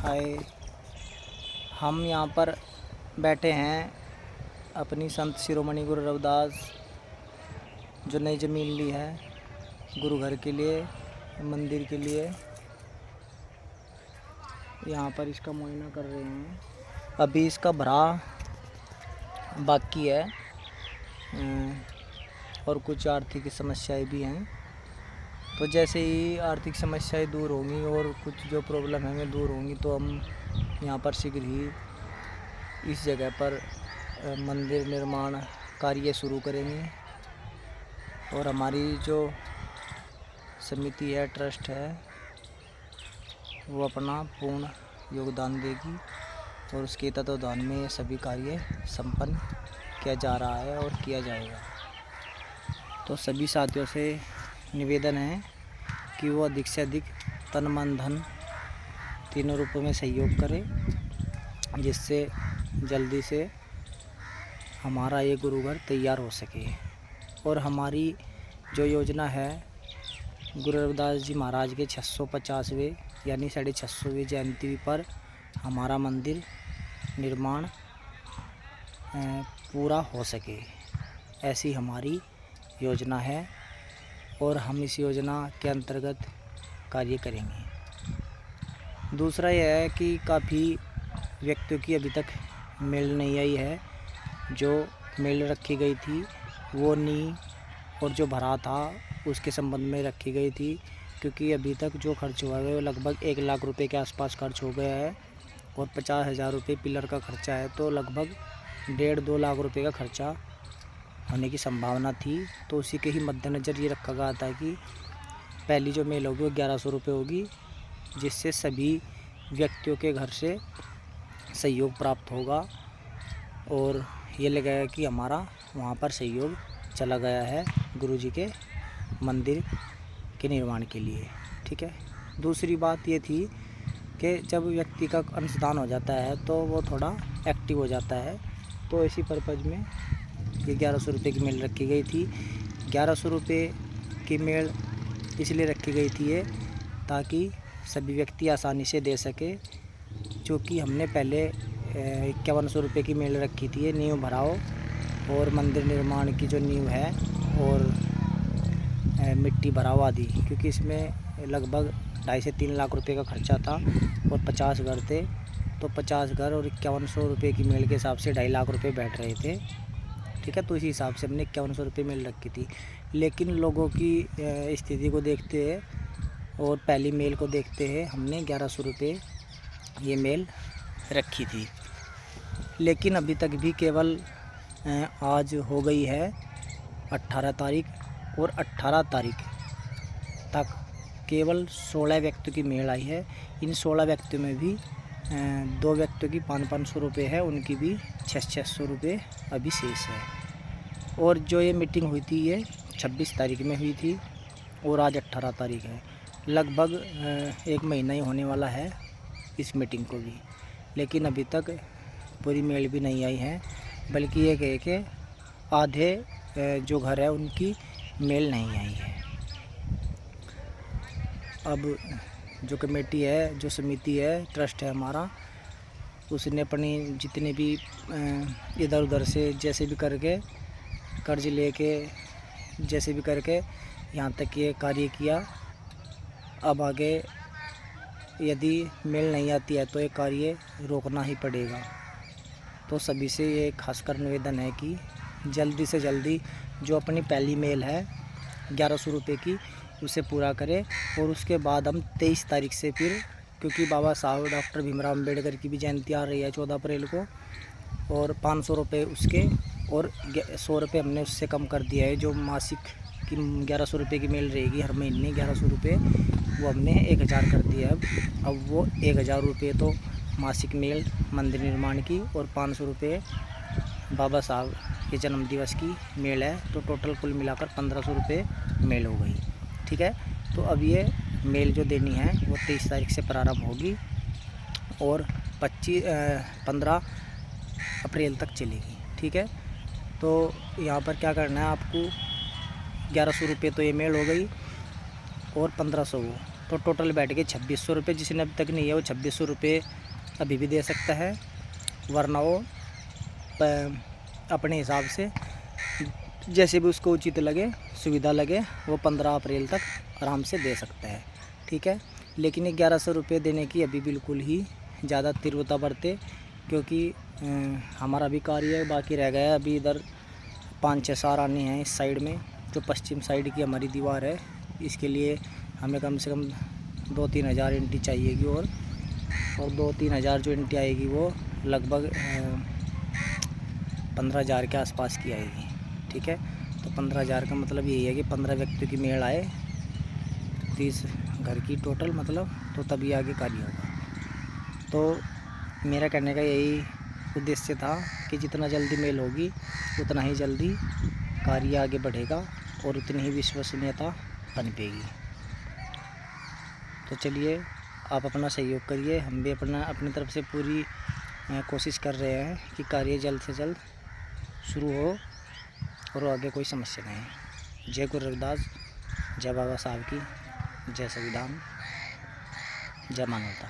हाय। हम यहाँ पर बैठे हैं अपनी संत शिरोमणि गुरु रविदास जो नई ज़मीन ली है गुरु घर के लिए, मंदिर के लिए। यहाँ पर इसका मुआयना कर रहे हैं। अभी इसका भरा बाकी है और कुछ आर्थिक समस्याएं भी हैं। तो जैसे ही आर्थिक समस्याएं दूर होंगी और कुछ जो प्रॉब्लम है दूर होंगी तो हम यहाँ पर शीघ्र ही इस जगह पर मंदिर निर्माण कार्य शुरू करेंगे। और हमारी जो समिति है, ट्रस्ट है, वो अपना पूर्ण योगदान देगी और उसके तत्वाधान में ये सभी कार्य संपन्न किया जा रहा है और किया जाएगा। तो सभी साथियों से निवेदन है कि वो अधिक से अधिक तन मन धन तीनों रूपों में सहयोग करें, जिससे जल्दी से हमारा ये गुरुघर तैयार हो सके। और हमारी जो योजना है गुरु रविदास जी महाराज के 650वें यानी 650वीं जयंती पर हमारा मंदिर निर्माण पूरा हो सके, ऐसी हमारी योजना है और हम इस योजना के अंतर्गत कार्य करेंगे। दूसरा यह है कि काफ़ी व्यक्तियों की अभी तक मेल नहीं आई है। जो मेल रखी गई थी वो नींव और जो भरा था उसके संबंध में रखी गई थी, क्योंकि अभी तक जो खर्च हुआ है वो लगभग 1 लाख रुपए के आसपास खर्च हो गया है और 50,000 रुपये पिलर का खर्चा है। तो लगभग 1.5-2 लाख रुपए का खर्चा होने की संभावना थी। तो उसी के ही मद्देनज़र ये रखा गया था कि पहली जो मेल होगी वो 1100 रुपये होगी, जिससे सभी व्यक्तियों के घर से सहयोग प्राप्त होगा। और ये लगेगा कि हमारा वहाँ पर सहयोग चला गया है गुरुजी के मंदिर के निर्माण के लिए। ठीक है। दूसरी बात ये थी कि जब व्यक्ति का अंशदान हो जाता है तो वो थोड़ा एक्टिव हो जाता है। तो इसी पर्पज़ में ये 1100 रुपये की मेल रखी गई थी। 1100 रुपये की मेल इसलिए रखी गई थी ये ताकि सभी व्यक्ति आसानी से दे सके, क्योंकि हमने पहले 5100 रुपये की मेल रखी थी। ये नींव भराओ और मंदिर निर्माण की जो नींव है और मिट्टी भराओ आदि, क्योंकि इसमें लगभग 2.5 से 3 लाख रुपए का खर्चा था और 50 घर थे। तो 50 घर और 5100 रुपये की मेल के हिसाब से 2.5 लाख रुपए बैठ रहे थे। ठीक है। तो इसी हिसाब से हमने 5100 रुपये मेल रखी थी। लेकिन लोगों की स्थिति को देखते हुए और पहली मेल को देखते हुए हमने 1100 रुपये ये मेल रखी थी। लेकिन अभी तक भी केवल आज हो गई है 18 तारीख और 18 तारीख तक केवल 16 व्यक्तियों की मेल आई है। इन 16 व्यक्तियों में भी 2 व्यक्तियों की 500-500 रुपये है, उनकी भी 600-600 रुपये अभी शेष है। और जो ये मीटिंग हुई थी ये 26 तारीख में हुई थी और आज 18 तारीख है। लगभग 1 महीना ही होने वाला है इस मीटिंग को भी, लेकिन अभी तक पूरी मेल भी नहीं आई है। बल्कि ये कहे कि आधे जो घर है उनकी मेल नहीं आई है। अब जो कमेटी है, जो समिति है, ट्रस्ट है हमारा, उसने अपनी जितने भी इधर उधर से जैसे भी करके कर्ज लेके जैसे भी करके यहाँ तक ये कार्य किया। अब आगे यदि मेल नहीं आती है तो ये कार्य रोकना ही पड़ेगा। तो सभी से ये खासकर निवेदन है कि जल्दी से जल्दी जो अपनी पहली मेल है 1100 रुपये की उसे पूरा करें। और उसके बाद हम 23 तारीख से फिर, क्योंकि बाबा साहब डॉक्टर भीमराव अम्बेडकर की भी जयंती आ रही है 14 अप्रैल को, और 500 रुपये उसके और 100 रुपये हमने उससे कम कर दिया है। जो मासिक की 1100 रुपये की मेल रहेगी हर महीने 1100 रुपये, वो हमने 1000 कर दिया है। अब वो 1000 रुपये तो मासिक मेल मंदिर निर्माण की और 500 रुपये बाबा साहब के जन्मदिवस की मेल है। तो टोटल कुल मिलाकर 1500 रुपये मेल हो गई। ठीक है। तो अब ये मेल जो देनी है वो 23 तारीख से प्रारंभ होगी और 15 अप्रैल तक चलेगी। ठीक है। तो यहाँ पर क्या करना है आपको, 1100 रुपये तो ये मेल हो गई और 1500 वो, तो टोटल बैठ गए 2600 रुपये। जिसने अभी तक नहीं है वो 2600 रुपये अभी भी दे सकता है, वरना वो अपने हिसाब से जैसे भी उसको उचित लगे, सुविधा लगे, वो 15 अप्रैल तक आराम से दे सकता है। ठीक है, लेकिन 1100 रुपये देने की अभी बिल्कुल ही ज़्यादा तीव्रता बरते, क्योंकि हमारा भी कार्य बाकी रह गया है। अभी इधर 5-6 सार आने हैं इस साइड में, जो पश्चिम साइड की हमारी दीवार है। इसके लिए हमें कम से कम 2-3 हज़ार ईंटें चाहिएगी, और 2-3 हज़ार जो ईंटें आएगी वो लगभग 15,000 के आसपास की आएगी। ठीक है, तो 15,000 का मतलब यही है कि 15 व्यक्तियों की मेड़ आए 30 घर की टोटल, मतलब तो तभी आगे कार्य होगा। तो मेरा कहने का यही उद्देश्य था कि जितना जल्दी मेल होगी उतना ही जल्दी कार्य आगे बढ़ेगा और उतनी ही विश्वसनीयता पनपेगी। तो चलिए, आप अपना सहयोग करिए, हम भी अपनी तरफ से पूरी कोशिश कर रहे हैं कि कार्य जल्द से जल्द शुरू हो और आगे कोई समस्या नहीं। जय गुरु रविदास, जय बाबा साहब की, जय संविधान, जय मानवता।